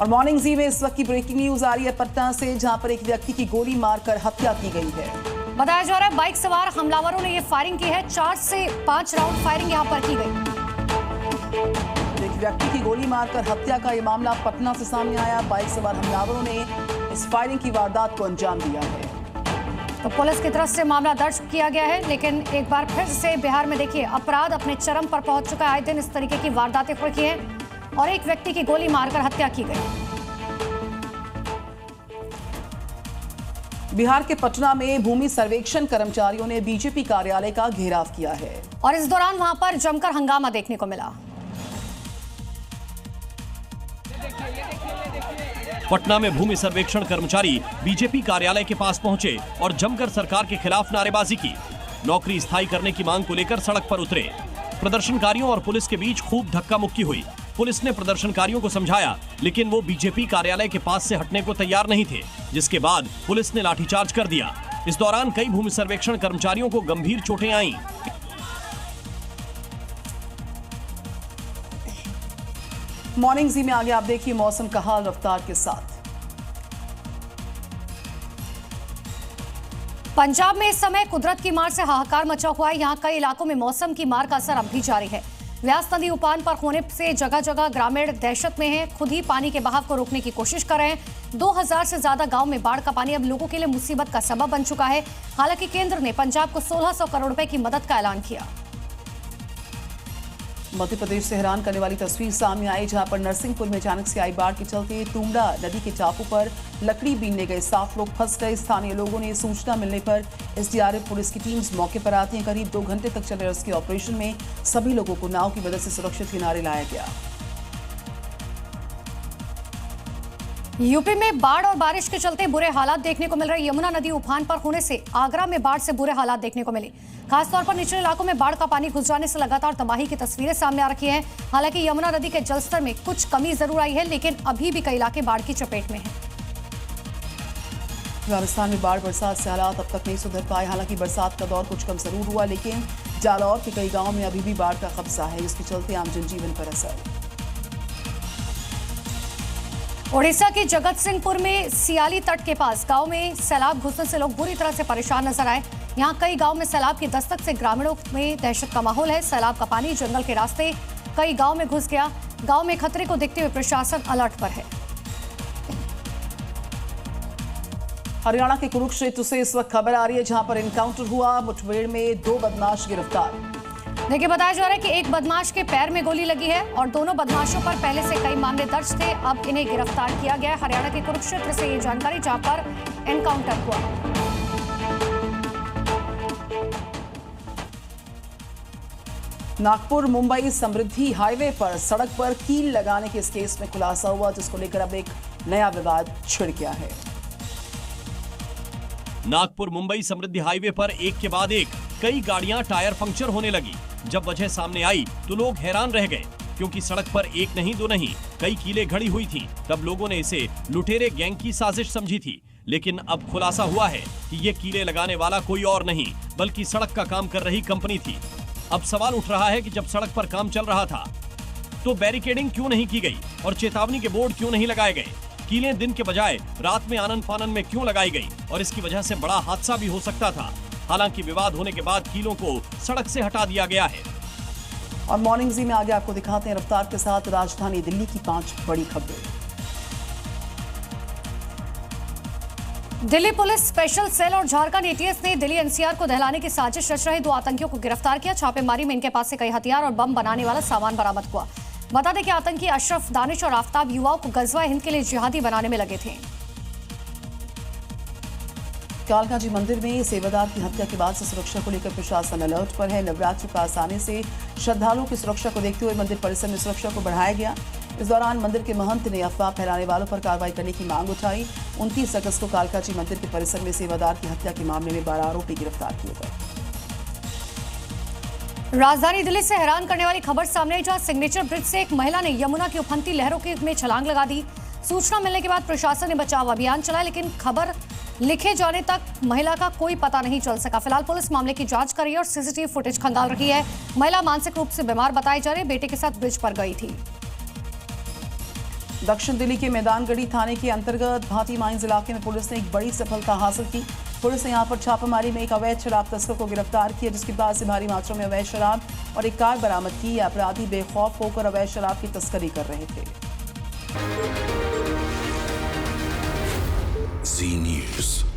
और मॉर्निंग जी में इस वक्त की ब्रेकिंग न्यूज आ रही है पटना से, जहां पर एक व्यक्ति की गोली मारकर हत्या की गई है। बताया जा रहा है बाइक सवार हमलावरों ने ये फायरिंग की है। 4 से 5 राउंड फायरिंग यहां पर की गई। एक व्यक्ति की गोली मारकर हत्या का ये मामला पटना से सामने आया। बाइक सवार हमलावरों ने इस फायरिंग की वारदात को अंजाम दिया है। तो पुलिस की तरफ से मामला दर्ज किया गया है, लेकिन एक बार फिर से बिहार में देखिए अपराध अपने चरम पर पहुंच चुका है। आए दिन इस तरीके की वारदातें हो रही हैं और एक व्यक्ति की गोली मारकर हत्या की गई। बिहार के पटना में भूमि सर्वेक्षण कर्मचारियों ने बीजेपी कार्यालय का घेराव किया है और इस दौरान वहां पर जमकर हंगामा देखने को मिला। पटना में भूमि सर्वेक्षण कर्मचारी बीजेपी कार्यालय के पास पहुंचे और जमकर सरकार के खिलाफ नारेबाजी की। नौकरी स्थायी करने की मांग को लेकर सड़क पर उतरे। प्रदर्शनकारियों और पुलिस के बीच खूब धक्का मुक्की हुई। पुलिस ने प्रदर्शनकारियों को समझाया, लेकिन वो बीजेपी कार्यालय के पास से हटने को तैयार नहीं थे, जिसके बाद पुलिस ने लाठीचार्ज कर दिया। इस दौरान कई भूमि सर्वेक्षण कर्मचारियों को गंभीर चोटें आईं। मॉर्निंग जी में आगे आप देखिए मौसम का हाल रफ्तार के साथ। पंजाब में इस समय कुदरत की मार से हाहाकार मचा हुआ है। यहाँ कई इलाकों में मौसम की मार का असर अब भी जारी है। व्यास नदी उफान पर होने से जगह जगह ग्रामीण दहशत में हैं, खुद ही पानी के बहाव को रोकने की कोशिश कर रहे हैं। 2000 से ज्यादा गांव में बाढ़ का पानी अब लोगों के लिए मुसीबत का सबब बन चुका है। हालांकि केंद्र ने पंजाब को 1600 करोड़ रुपए की मदद का ऐलान किया। मध्य प्रदेश से हैरान करने वाली तस्वीर सामने आई, जहां पर नरसिंहपुर में अचानक से आई बाढ़ के चलते तुंगड़ा नदी के टापू पर लकड़ी बीनने गए 7 लोग फंस गए। स्थानीय लोगों ने सूचना मिलने पर एसडीआरएफ पुलिस की टीम्स मौके पर आती है। करीब 2 घंटे तक चले रेस्क्यू ऑपरेशन में सभी लोगों को नाव की मदद से सुरक्षित किनारे लाया गया। यूपी में बाढ़ और बारिश के चलते बुरे हालात देखने को मिल रहे। यमुना नदी उफान पर होने से आगरा में बाढ़ से बुरे हालात देखने को मिले। खासतौर पर निचले इलाकों में बाढ़ का पानी घुस जाने से लगातार तबाही की तस्वीरें सामने आ रही हैं। हालांकि यमुना नदी के जलस्तर में कुछ कमी जरूर आई है, लेकिन अभी भी कई इलाके बाढ़ की चपेट में हैं। राजस्थान में बाढ़ बरसात से हालात अब तक नहीं सुधर पाए। हालांकि बरसात का दौर कुछ कम जरूर हुआ, लेकिन जालौर के कई गाँव में अभी भी बाढ़ का कब्जा है, जिसके चलते आम जनजीवन पर असर। ओडिशा के जगत सिंहपुर में सियाली तट के पास गांव में सैलाब घुसने से लोग बुरी तरह से परेशान नजर आए। यहां कई गांव में सैलाब की दस्तक से ग्रामीणों में दहशत का माहौल है। सैलाब का पानी जंगल के रास्ते कई गांव में घुस गया। गांव में खतरे को देखते हुए प्रशासन अलर्ट पर है। हरियाणा के कुरुक्षेत्र से इस वक्त खबर आ रही है, जहां पर एनकाउंटर हुआ। मुठभेड़ में 2 बदमाश गिरफ्तार। देखिए बताया जा रहा है कि एक बदमाश के पैर में गोली लगी है और दोनों बदमाशों पर पहले से कई मामले दर्ज थे। अब इन्हें गिरफ्तार किया गया है। हरियाणा के कुरुक्षेत्र से ये जानकारी, जहां पर एनकाउंटर हुआ। नागपुर मुंबई समृद्धि हाईवे पर सड़क पर कील लगाने के इस केस में खुलासा हुआ, जिसको लेकर अब एक नया विवाद छिड़ गया है। नागपुर मुंबई समृद्धि हाईवे पर एक के बाद एक कई गाड़ियां टायर पंक्चर होने लगी। जब वजह सामने आई तो लोग हैरान रह गए, क्योंकि सड़क पर एक नहीं दो नहीं कई कीलें खड़ी हुई थी। तब लोगों ने इसे लुटेरे गैंग की साजिश समझी थी, लेकिन अब खुलासा हुआ है कि ये कीलें लगाने वाला कोई और नहीं बल्कि सड़क का काम कर रही कंपनी थी। अब सवाल उठ रहा है कि जब सड़क पर काम चल रहा था तो बैरिकेडिंग क्यों नहीं की गई और चेतावनी के बोर्ड क्यों नहीं लगाए गए? कीलें दिन के बजाय रात में आनन फानन में क्यों लगाई गई और इसकी वजह से बड़ा हादसा भी हो सकता था। हालांकि विवाद होने के बाद कीलों को सड़क से हटा दिया गया है। और मॉर्निंग जी में आगे आपको दिखाते हैं रफ्तार के साथ राजधानी दिल्ली की 5 बड़ी खबरें। दिल्ली पुलिस स्पेशल सेल और झारखंड एटीएस ने दिल्ली एनसीआर को दहलाने की साजिश रच रहे 2 आतंकियों को गिरफ्तार किया। छापेमारी में इनके पास से कई हथियार और बम बनाने वाला सामान बरामद हुआ। बता दें कि आतंकी अशरफ, दानिश और आफ्ताब युवाओं को गजवा हिंद के लिए जिहादी बनाने में लगे थे। कालका जी मंदिर में सेवादार की हत्या के बाद से सुरक्षा को लेकर प्रशासन अलर्ट पर है। नवरात्र पास आने से श्रद्धालुओं की सुरक्षा को देखते हुए मंदिर परिसर में सुरक्षा को बढ़ाया गया। इस दौरान मंदिर के महंत ने अफवाह फैलाने वालों पर कार्रवाई करने की मांग उठाई। 29 अगस्त को कालका जी मंदिर के परिसर में सेवादार की हत्या के मामले में 12 आरोपी गिरफ्तार किए गए। राजधानी दिल्ली से हैरान करने वाली खबर सामने आई, जहां सिग्नेचर ब्रिज से एक महिला ने यमुना की उफनती लहरों में छलांग लगा दी। सूचना मिलने के बाद प्रशासन ने बचाव अभियान चलाया, लेकिन खबर लिखे जाने तक महिला का कोई पता नहीं चल सका। फिलहाल पुलिस मामले की जांच कर रही है और सीसीटीवी फुटेज खंगाल रही है। महिला मानसिक रूप से बीमार बताई जा रही, बेटे के साथ ब्रिज पर गई थी। दक्षिण दिल्ली के मैदानगढ़ी थाने के अंतर्गत भाटी माइंस इलाके में पुलिस ने एक बड़ी सफलता हासिल की। पुलिस ने यहां पर छापामारी में एक अवैध शराब तस्कर को गिरफ्तार किया, जिसके पास से भारी मात्रा में अवैध शराब और एक कार बरामद की। अपराधी बेखौफ होकर अवैध शराब की तस्करी कर रहे थे। Zee News.